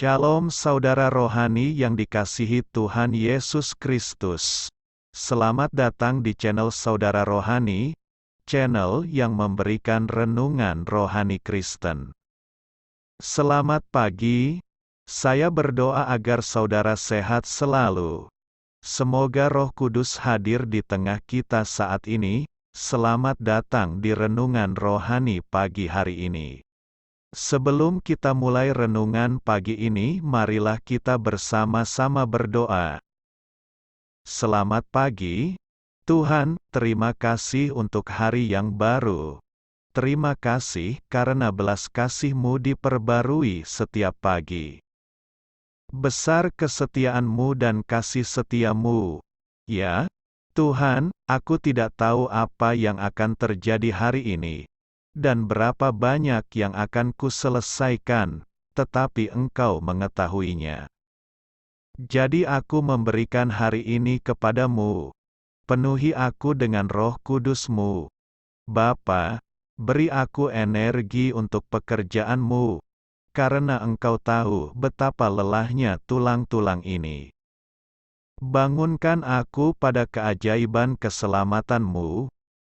Shalom saudara rohani yang dikasihi Tuhan Yesus Kristus. Selamat datang di channel Saudara Rohani, channel yang memberikan renungan rohani Kristen. Selamat pagi, saya berdoa agar saudara sehat selalu. Semoga Roh Kudus hadir di tengah kita saat ini. Selamat datang di renungan rohani pagi hari ini. Sebelum kita mulai renungan pagi ini, marilah kita bersama-sama berdoa. Selamat pagi, Tuhan, terima kasih untuk hari yang baru. Terima kasih karena belas kasih-Mu diperbarui setiap pagi. Besar kesetiaan-Mu dan kasih setia-Mu. Ya, Tuhan, aku tidak tahu apa yang akan terjadi hari ini, dan berapa banyak yang akan kuselesaikan, tetapi Engkau mengetahuinya. Jadi aku memberikan hari ini kepadamu. Penuhi aku dengan Roh Kudus-Mu. Bapa, beri aku energi untuk pekerjaan-Mu, karena Engkau tahu betapa lelahnya tulang-tulang ini. Bangunkan aku pada keajaiban keselamatan-Mu,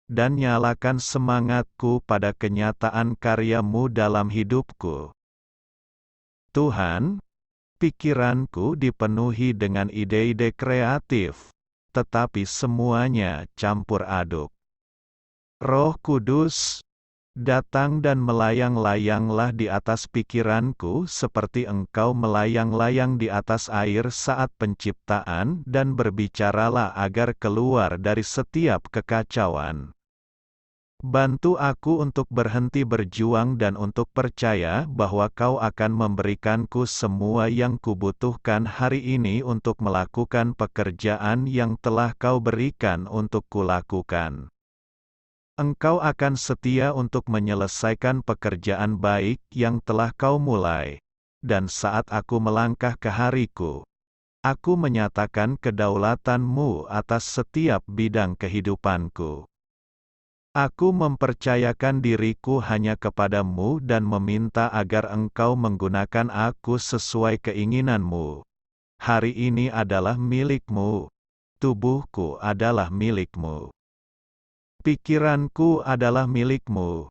dan nyalakan semangatku pada kenyataan karya-Mu dalam hidupku. Tuhan, pikiranku dipenuhi dengan ide-ide kreatif, tetapi semuanya campur aduk. Roh Kudus, datang dan melayang-layanglah di atas pikiranku seperti Engkau melayang-layang di atas air saat penciptaan, dan berbicaralah agar keluar dari setiap kekacauan. Bantu aku untuk berhenti berjuang dan untuk percaya bahwa Kau akan memberikanku semua yang kubutuhkan hari ini untuk melakukan pekerjaan yang telah Kau berikan untuk kulakukan. Engkau akan setia untuk menyelesaikan pekerjaan baik yang telah Kau mulai. Dan saat aku melangkah ke hariku, aku menyatakan kedaulatan-Mu atas setiap bidang kehidupanku. Aku mempercayakan diriku hanya kepadamu dan meminta agar Engkau menggunakan aku sesuai keinginan-Mu. Hari ini adalah milik-Mu. Tubuhku adalah milik-Mu. Pikiranku adalah milik-Mu.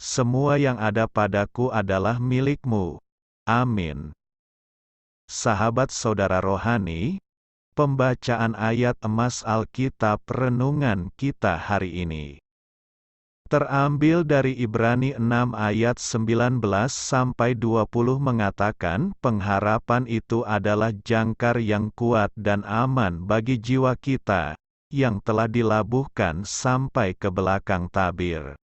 Semua yang ada padaku adalah milik-Mu. Amin. Sahabat saudara rohani, pembacaan ayat emas Alkitab renungan kita hari ini terambil dari Ibrani 6 ayat 19-20 mengatakan, pengharapan itu adalah jangkar yang kuat dan aman bagi jiwa kita, yang telah dilabuhkan sampai ke belakang tabir.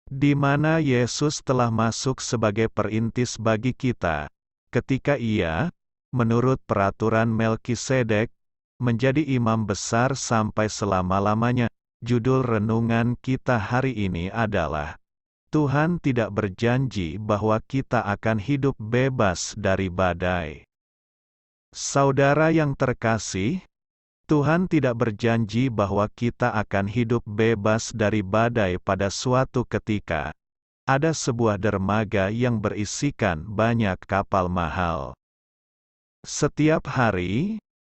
Di mana Yesus telah masuk sebagai perintis bagi kita, ketika Ia, menurut peraturan Melkisedek, menjadi imam besar sampai selama-lamanya. Judul renungan kita hari ini adalah, Tuhan tidak berjanji bahwa kita akan hidup bebas dari badai. Saudara yang terkasih, Tuhan tidak berjanji bahwa kita akan hidup bebas dari badai pada suatu ketika. Ada sebuah dermaga yang berisikan banyak kapal mahal. Setiap hari,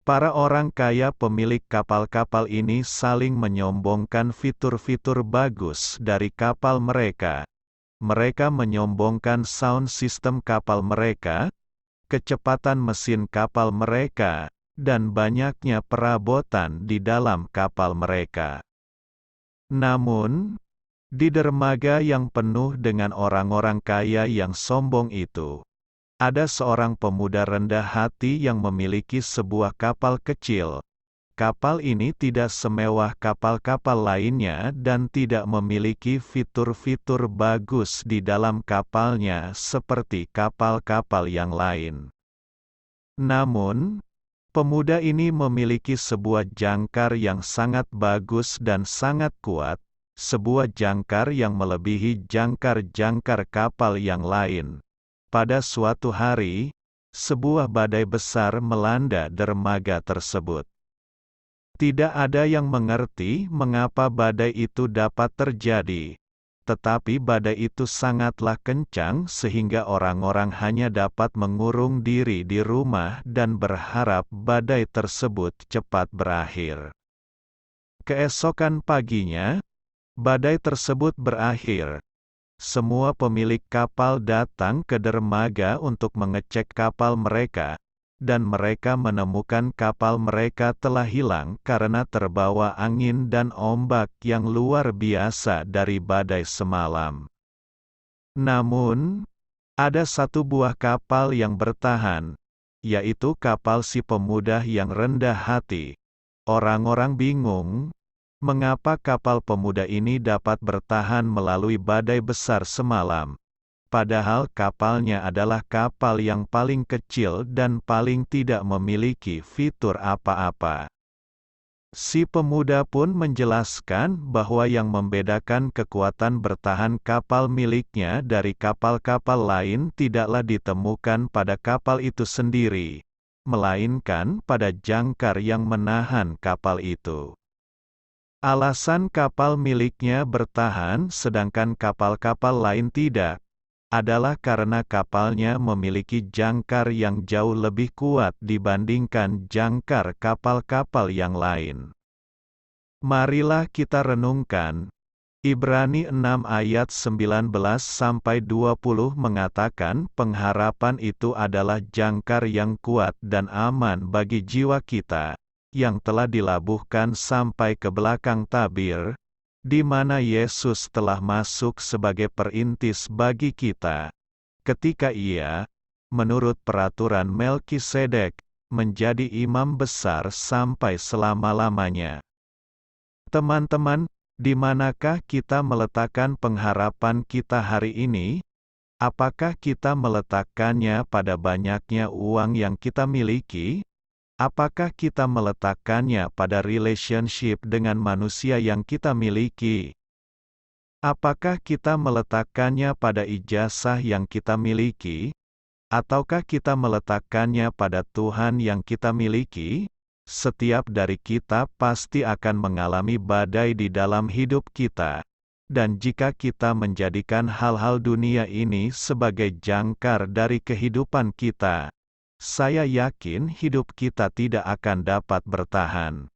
para orang kaya pemilik kapal-kapal ini saling menyombongkan fitur-fitur bagus dari kapal mereka. Mereka menyombongkan sound system kapal mereka, kecepatan mesin kapal mereka, dan banyaknya perabotan di dalam kapal mereka. Namun, di dermaga yang penuh dengan orang-orang kaya yang sombong itu, ada seorang pemuda rendah hati yang memiliki sebuah kapal kecil. Kapal ini tidak semewah kapal-kapal lainnya dan tidak memiliki fitur-fitur bagus di dalam kapalnya seperti kapal-kapal yang lain. Namun, pemuda ini memiliki sebuah jangkar yang sangat bagus dan sangat kuat, sebuah jangkar yang melebihi jangkar-jangkar kapal yang lain. Pada suatu hari, sebuah badai besar melanda dermaga tersebut. Tidak ada yang mengerti mengapa badai itu dapat terjadi, tetapi badai itu sangatlah kencang sehingga orang-orang hanya dapat mengurung diri di rumah dan berharap badai tersebut cepat berakhir. Keesokan paginya, badai tersebut berakhir. Semua pemilik kapal datang ke dermaga untuk mengecek kapal mereka, dan mereka menemukan kapal mereka telah hilang karena terbawa angin dan ombak yang luar biasa dari badai semalam. Namun, ada satu buah kapal yang bertahan, yaitu kapal si pemuda yang rendah hati. Orang-orang bingung, mengapa kapal pemuda ini dapat bertahan melalui badai besar semalam, padahal kapalnya adalah kapal yang paling kecil dan paling tidak memiliki fitur apa-apa. Si pemuda pun menjelaskan bahwa yang membedakan kekuatan bertahan kapal miliknya dari kapal-kapal lain tidaklah ditemukan pada kapal itu sendiri, melainkan pada jangkar yang menahan kapal itu. Alasan kapal miliknya bertahan sedangkan kapal-kapal lain tidak, adalah karena kapalnya memiliki jangkar yang jauh lebih kuat dibandingkan jangkar kapal-kapal yang lain. Marilah kita renungkan. Ibrani 6 ayat 19-20 mengatakan pengharapan itu adalah jangkar yang kuat dan aman bagi jiwa kita, yang telah dilabuhkan sampai ke belakang tabir, di mana Yesus telah masuk sebagai perintis bagi kita, ketika Ia, menurut peraturan Melkisedek, menjadi imam besar sampai selama-lamanya. Teman-teman, di manakah kita meletakkan pengharapan kita hari ini? Apakah kita meletakkannya pada banyaknya uang yang kita miliki? Apakah kita meletakkannya pada relationship dengan manusia yang kita miliki? Apakah kita meletakkannya pada ijazah yang kita miliki? Ataukah kita meletakkannya pada Tuhan yang kita miliki? Setiap dari kita pasti akan mengalami badai di dalam hidup kita. Dan jika kita menjadikan hal-hal dunia ini sebagai jangkar dari kehidupan kita, saya yakin hidup kita tidak akan dapat bertahan.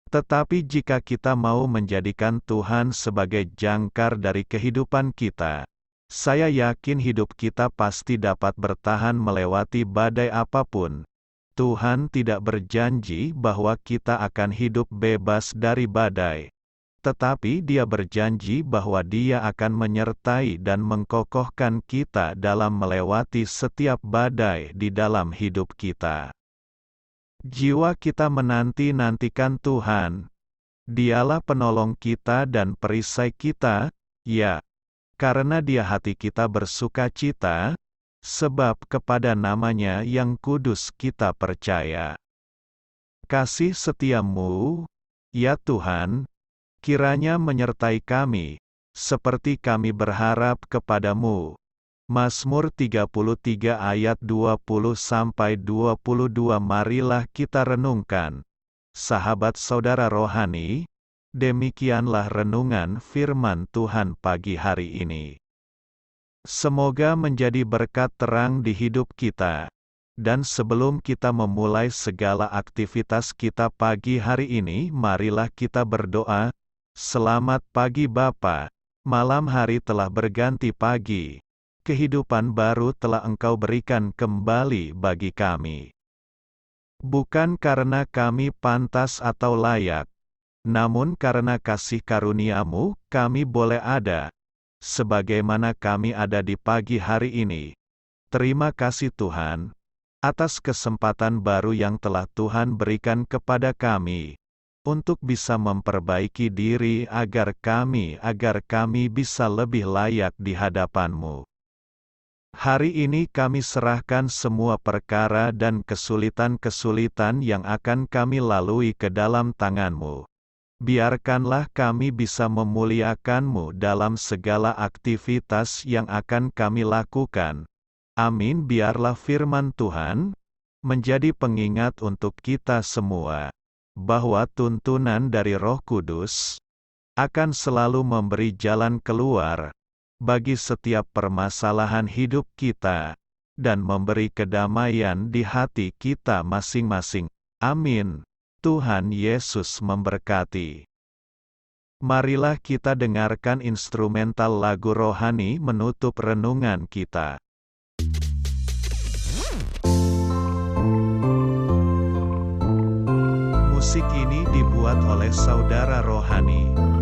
Tetapi jika kita mau menjadikan Tuhan sebagai jangkar dari kehidupan kita, saya yakin hidup kita pasti dapat bertahan melewati badai apapun. Tuhan tidak berjanji bahwa kita akan hidup bebas dari badai. Tetapi Dia berjanji bahwa Dia akan menyertai dan mengkokohkan kita dalam melewati setiap badai di dalam hidup kita. Jiwa kita menanti-nantikan Tuhan. Dialah penolong kita dan perisai kita, ya, karena Dia hati kita bersukacita, sebab kepada nama-Nya yang kudus kita percaya. Kasih setiamu, ya Tuhan, kiranya menyertai kami, seperti kami berharap kepadamu. Mazmur 33 ayat 20-22. Marilah kita renungkan. Sahabat saudara rohani, demikianlah renungan firman Tuhan pagi hari ini. Semoga menjadi berkat terang di hidup kita. Dan sebelum kita memulai segala aktivitas kita pagi hari ini, marilah kita berdoa. Selamat pagi Bapa, malam hari telah berganti pagi. Kehidupan baru telah Engkau berikan kembali bagi kami. Bukan karena kami pantas atau layak, namun karena kasih karunia-Mu, kami boleh ada. Sebagaimana kami ada di pagi hari ini. Terima kasih Tuhan, atas kesempatan baru yang telah Tuhan berikan kepada kami, untuk bisa memperbaiki diri agar kami bisa lebih layak di hadapan-Mu. Hari ini kami serahkan semua perkara dan kesulitan-kesulitan yang akan kami lalui ke dalam tangan-Mu. Biarkanlah kami bisa memuliakan-Mu dalam segala aktivitas yang akan kami lakukan. Amin. Biarlah firman Tuhan menjadi pengingat untuk kita semua, bahwa tuntunan dari Roh Kudus akan selalu memberi jalan keluar bagi setiap permasalahan hidup kita, dan memberi kedamaian di hati kita masing-masing. Amin. Tuhan Yesus memberkati. Marilah kita dengarkan instrumental lagu rohani menutup renungan kita. Musik ini dibuat oleh saudara rohani